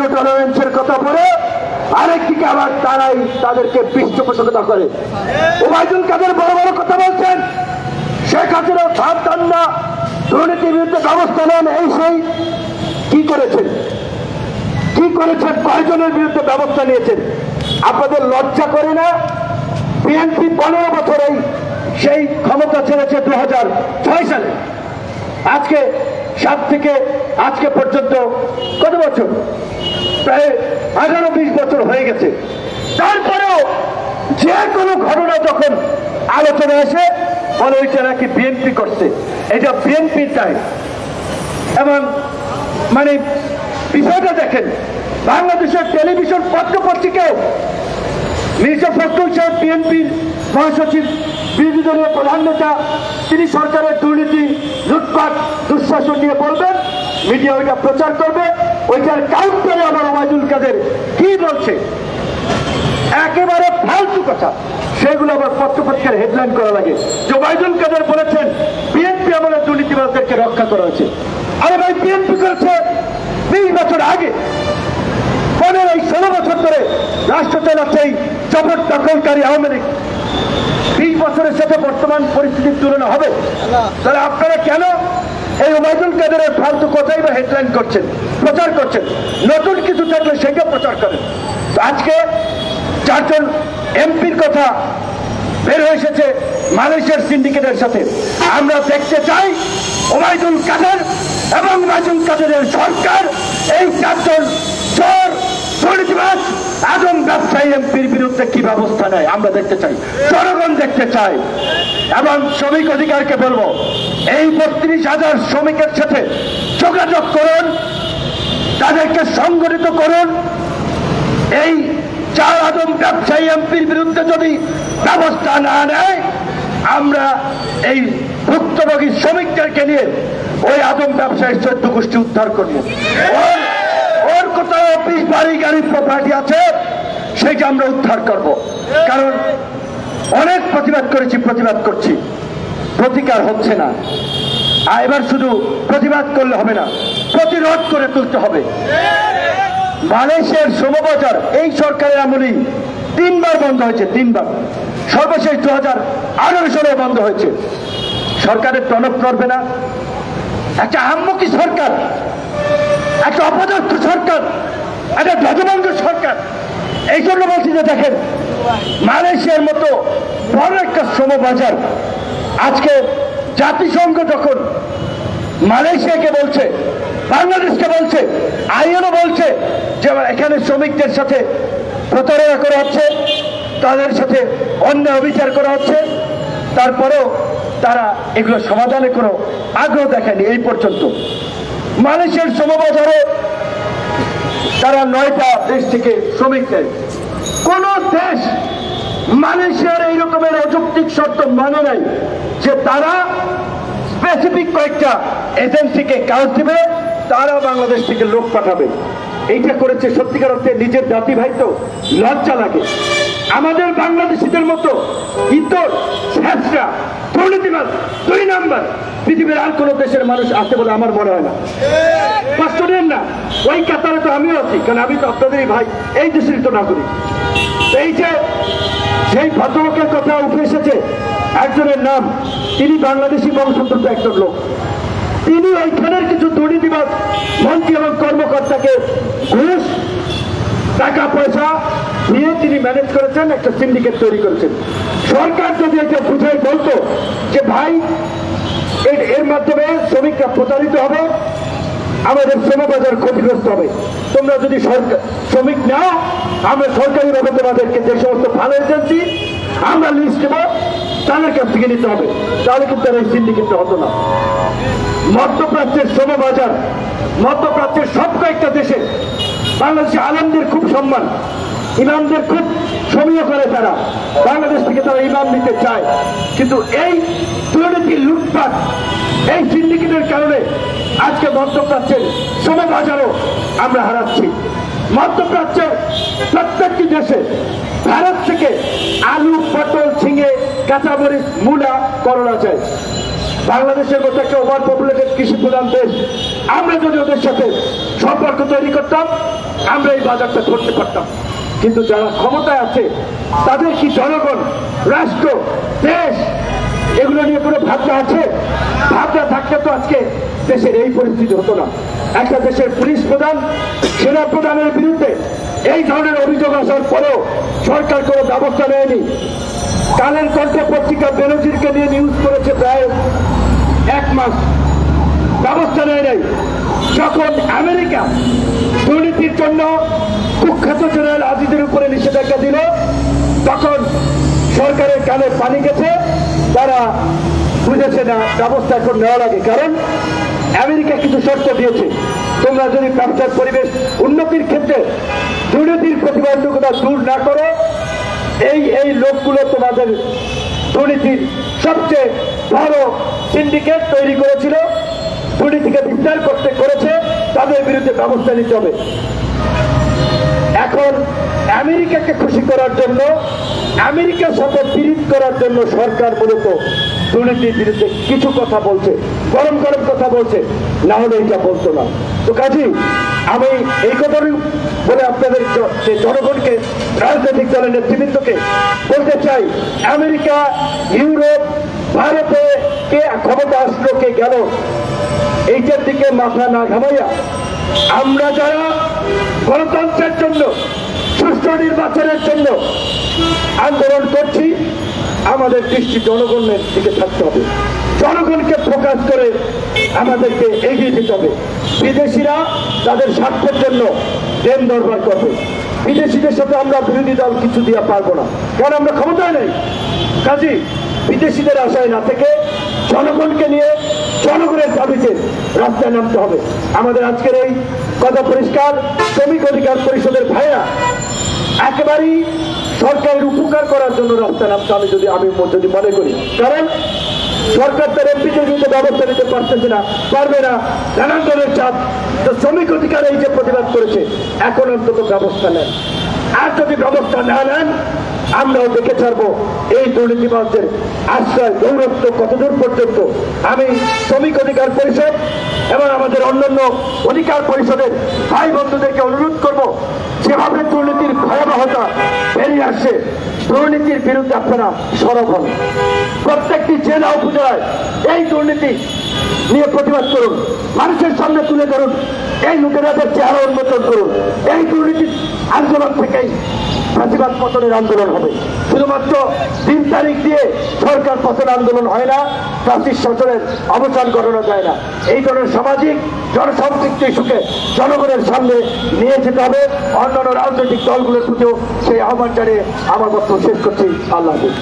Zero টলারেন্সের কথা বলে আরেকদিকে আবার তারাই তাদেরকে পৃষ্ঠপোষকতা করে। ওবায়দুল কাদের বড় বড় কথা বলছেন, শেখ হাসিনা সাবধান না, দুর্নীতির বিরুদ্ধে ব্যবস্থা নেন, এই সেই। কি করেছেন? কি করেছেন? কয়জনের বিরুদ্ধে ব্যবস্থা নিয়েছেন? আপনাদের লজ্জা করে না? বিএনপি 15 বছরেই সেই ক্ষমতা ছেড়েছে 2006 সালে। আজকে 7 থেকে আজকে পর্যন্ত কত বছর? প্রায় 18-20 বছর হয়ে গেছে। তারপরেও যে কোনো ঘটনা যখন আলোচনা আসে বলে ওইটা নাকি বিএনপি করছে, এটা বিএনপির দায়। এবং মানে বিষয়টা দেখেন, বাংলাদেশের টেলিভিশন পত্র পত্রিকাও মির্জা ফখরুল সাহেব বিএনপির মহাসচিব, বিরোধী দলীয় প্রধান নেতা, তিনি সরকারের দুর্নীতি, লুটপাট, দুঃশাসন নিয়ে বলবেন, মিডিয়া ওইটা প্রচার করবে। ওইটার কাউন্টারে আবার ওবায়দুল কাদের কি বলছে, একেবারে ফালতু কথা, সেগুলো আবার পত্রপত্রিকার হেডলাইন করা লাগে যে ওবায়দুল কাদের বলেছেন বিএনপি আমলে দুর্নীতিবাজদেরকে রক্ষা করা হয়েছে। আরে ভাই, বিএনপি করেছে 20 বছর আগে। 15-16 বছর ধরে রাষ্ট্র চালাচ্ছে এই জবর দখলকারী আওয়ামী লীগ। 20 বছরের সাথে বর্তমান পরিস্থিতির তুলনা হবে? তাহলে আপনারা কেন এই ওবায়দুল কাদেরের ফালতু কথাই বা হেডলাইন করছেন, প্রচার করছেন? নতুন কিছু থাকলে সেটা প্রচার করেন। আজকে 4 জন এমপির কথা বের হয়ে এসেছে মালয়েশিয়ার সিন্ডিকেটের সাথে। আমরা দেখতে চাই ওবায়দুল কাদের এবং ওবায়দুল কাদেরের সরকার এই 4 জন চোর, দুর্নীতিবাজ, আদম ব্যবসায়ী এমপির বিরুদ্ধে কি ব্যবস্থা নেয় আমরা দেখতে চাই, জনগণ দেখতে চাই। এবং শ্রমিক অধিকারকে বলবো, এই 32,000 শ্রমিকের সাথে যোগাযোগ করুন, তাদেরকে সংগঠিত করুন। এই 4 আদম ব্যবসায়ী এমপির বিরুদ্ধে যদি ব্যবস্থা না নেয়, আমরা এই ভুক্তভোগী শ্রমিকদেরকে নিয়ে ওই আদম ব্যবসায়ীর 14 গোষ্ঠী উদ্ধার করবো। ওর কোথাও অফিস, বাড়ি, গাড়ি, প্রপার্টি আছে, সেটা আমরা উদ্ধার করব। কারণ অনেক প্রতিবাদ করেছি, প্রতিবাদ করছি, প্রতিকার হচ্ছে না। আর এবার শুধু প্রতিবাদ করলে হবে না, প্রতিরোধ করে তুলতে হবে। মালয়েশিয়ার শ্রমবাজার এই সরকারের আমলেই 3 বার বন্ধ হয়েছে, 3 বার। সর্বশেষ 2018 সালে বন্ধ হয়েছে। সরকারের টনক নড়বে না? একটা আহাম্মকি সরকার, একটা অপদার্থ সরকার, একটা ধ্বজভঙ্গ সরকার। এই জন্য বলছি যে দেখেন, মালয়েশিয়ার মতো বড় একটা শ্রমবাজার আজকে জাতিসংঘ যখন মালয়েশিয়াকে বলছে, বাংলাদেশকে বলছে, আইএলও বলছে যে এখানে শ্রমিকদের সাথে প্রতারণা করা হচ্ছে, তাদের সাথে অন্যায় অবিচার করা হচ্ছে, তারপরেও তারা এগুলো সমাধানে কোনো আগ্রহ দেখায়নি এই পর্যন্ত। মালয়েশিয়ার শ্রমবাজারে তারা 9টা দেশ থেকে শ্রমিক নেয়। কোন দেশ মালয়েশিয়ার এই রকমের অযৌক্তিক শর্ত মানে নাই যে তারা স্পেসিফিক কয়েকটা এজেন্সিকে কাজ দিবে, তারা বাংলাদেশ থেকে লোক পাঠাবে। এইটা করেছে সত্যিকার অর্থে নিজের জাতি ভাই, তো লজ্জা লাগে। আমাদের বাংলাদেশিদের মতো ইতর, ছেঁচড়া, দুর্নীতিবাজ, 2 নাম্বার পৃথিবীর আর কোন দেশের মানুষ আছে বলে আমার মনে হয় না। কষ্ট নেন না, ওই কাতারে তো আমিও আছি, কারণ আমি তো আপনাদেরই ভাই, এই দেশেরই তো নাগরিক। এই যে সেই ভদ্রলোকের কথা উঠে এসেছে, একজনের নাম, তিনি বাংলাদেশি বংশোদ্ভূত একজন লোক। তিনি ওইখানের কিছু দুর্নীতিবাজ মন্ত্রী এবং কর্মকর্তাকে ঘুষ, টাকা পয়সা দিয়ে তিনি ম্যানেজ করেছেন, একটা সিন্ডিকেট তৈরি করেছেন। সরকার যদি এটা বুঝাই বলতো যে ভাই এর মাধ্যমে শ্রমিকরা প্রতারিত হবে, আমাদের শ্রমবাজার ক্ষতিগ্রস্ত হবে, তোমরা যদি শ্রমিক নাও, আমরা সরকারিভাবে তোমাদেরকে যে সমস্ত ভালো এজেন্সি আমরা লিস্ট দেব, তাদের কাছ থেকে নিতে হবে, তাহলে কিন্তু এই সিন্ডিকেটটা হতো না। মধ্যপ্রাচ্যের শ্রমবাজার, মধ্যপ্রাচ্যের সব কয়েকটা দেশে বাংলাদেশে আলেমদের খুব সম্মান, ইমামদের খুব সমীহ করে তারা, বাংলাদেশ থেকে তারা ইমাম নিতে চায়। কিন্তু এই দুর্নীতি, লুটপাট, এই সিন্ডিকেটের কারণে আজকে মধ্যপ্রাচ্যের শ্রমবাজারও আমরা হারাচ্ছি। মধ্যপ্রাচ্যের প্রত্যেকটি দেশে ভারত থেকে আলু, পটল, ঝিঙে, কাঁচামরিচ, মূলা, করলা যায়। বাংলাদেশের মতো একটা ওভার পপুলেটেড কৃষি প্রধান দেশ, আমরা যদি ওদের সাথে সম্পর্ক তৈরি করতাম আমরা এই বাজারটা ধরতে পারতাম। কিন্তু যারা ক্ষমতায় আছে তাদের কি জনগণ, রাষ্ট্র, দেশ এগুলো নিয়ে কোনো ভাবনা আছে? ভাবনা থাকলে তো আজকে দেশের এই পরিস্থিতি হতো না। একটা দেশের পুলিশ প্রধান, সেনা প্রধানের বিরুদ্ধে এই ধরনের অভিযোগ আসার পরেও সরকার কোনো ব্যবস্থা নেয়নি। কালের কণ্ঠে পত্রিকা বেনজিরকে নিয়ে নিউজ করেছে প্রায় 1 মাস, ব্যবস্থা নেয় নাই। যখন আমেরিকা দুর্নীতির জন্য কুখ্যাত জেনারেল আজিজের উপরে নিষেধাজ্ঞা দিল তখন সরকারের কানে পানি গেছে, তারা বুঝেছে না ব্যবস্থা এখন নেওয়া লাগে। কারণ আমেরিকা কিছু শর্ত দিয়েছে, তোমরা যদি ব্যবসার পরিবেশ উন্নতির ক্ষেত্রে দুর্নীতির প্রতিবন্ধকতা দূর না করো, এই লোকগুলো তোমাদের দুর্নীতির সবচেয়ে বড় সিন্ডিকেট তৈরি করেছিল, দুর্নীতিকে বিস্তার করতে করেছে, তাদের বিরুদ্ধে ব্যবস্থা নিতে হবে। এখন আমেরিকাকে খুশি করার জন্য, আমেরিকার সাথে বিরোধ করার জন্য সরকার মূলত দুর্নীতির বিরুদ্ধে কিছু কথা বলছে, গরম গরম কথা বলছে, না হলে এটা বলতো না। তো কাজী আমি এই কথাই বলে আপনাদের জনগণকে, রাজনৈতিক দলের নেতৃবৃন্দকে বলতে চাই, আমেরিকা, ইউরোপ, ভারতে কে ক্ষমতা আসলো কে গেল, এইটার দিকে মাথা না ঘামাইয়া আমরা যারা গণতন্ত্রের জন্য, সুষ্ঠু নির্বাচনের জন্য আন্দোলন করছি, আমাদের দৃষ্টি জনগণের দিকে থাকতে হবে। জনগণকে ফোকাস করে আমাদেরকে এগিয়ে যেতে হবে। বিদেশিরা তাদের স্বার্থের জন্য দেন দরবার করবে, বিদেশিদের সাথে আমরা বিরোধী দল কিছু দিয়ে পারবো না, কারণ আমরা ক্ষমতায় নেই। কাজী বিদেশিদের আশায় না থেকে জনগণকে নিয়ে জনগণের দাবিতে রাস্তায় নামতে হবে। আমাদের আজকের এই কথা পরিষ্কার, শ্রমিক অধিকার পরিষদের ভাইরা একেবারেই সরকারের উপকার করার জন্য রাস্তা নামতে আমি যদি মনে করি, কারণ সরকার তার এমপিদের বিরুদ্ধে ব্যবস্থা নিতে পারতেছে না, পারবে না, নানান ধরনের চাপ। তো শ্রমিক অধিকার এই যে প্রতিবাদ করেছে, এখন অন্তত ব্যবস্থা নেন। আর যদি ব্যবস্থা না নেন আমরাও দেখে ছাড়বো এই দুর্নীতিবাজদের আশ্রয় দৌরত্ব কতদূর পর্যন্ত। আমি শ্রমিক অধিকার পরিষদ এবং আমাদের অন্যান্য অধিকার পরিষদের ভাই বন্ধুদেরকে অনুরোধ করব, যেভাবে দুর্নীতির ভয়াবহতা বেরিয়ে আসছে, দুর্নীতির বিরুদ্ধে আপনারা সরব হন। প্রত্যেকটি জেলা উপজেলায় এই দুর্নীতি নিয়ে প্রতিবাদ করুন, মানুষের সামনে তুলে ধরুন, এই লুটেরাদের চেহারা উন্মোচন করুন। এই দুর্নীতির আন্দোলন থেকেই প্রতিবাদ পতনের আন্দোলন হবে। শুধুমাত্র 3 তারিখ দিয়ে সরকার পতন আন্দোলন হয় না, প্রাচীর শাসনের অবসান ঘটানো যায় না। এই ধরনের সামাজিক জনসম্পৃক্ত ইস্যুকে জনগণের সামনে নিয়ে যেতে হবে। অন্যান্য রাজনৈতিক দলগুলোর প্রতিও সেই আহ্বান জানিয়ে আমার বক্তব্য শেষ করছি। আল্লাহ হাফেজ।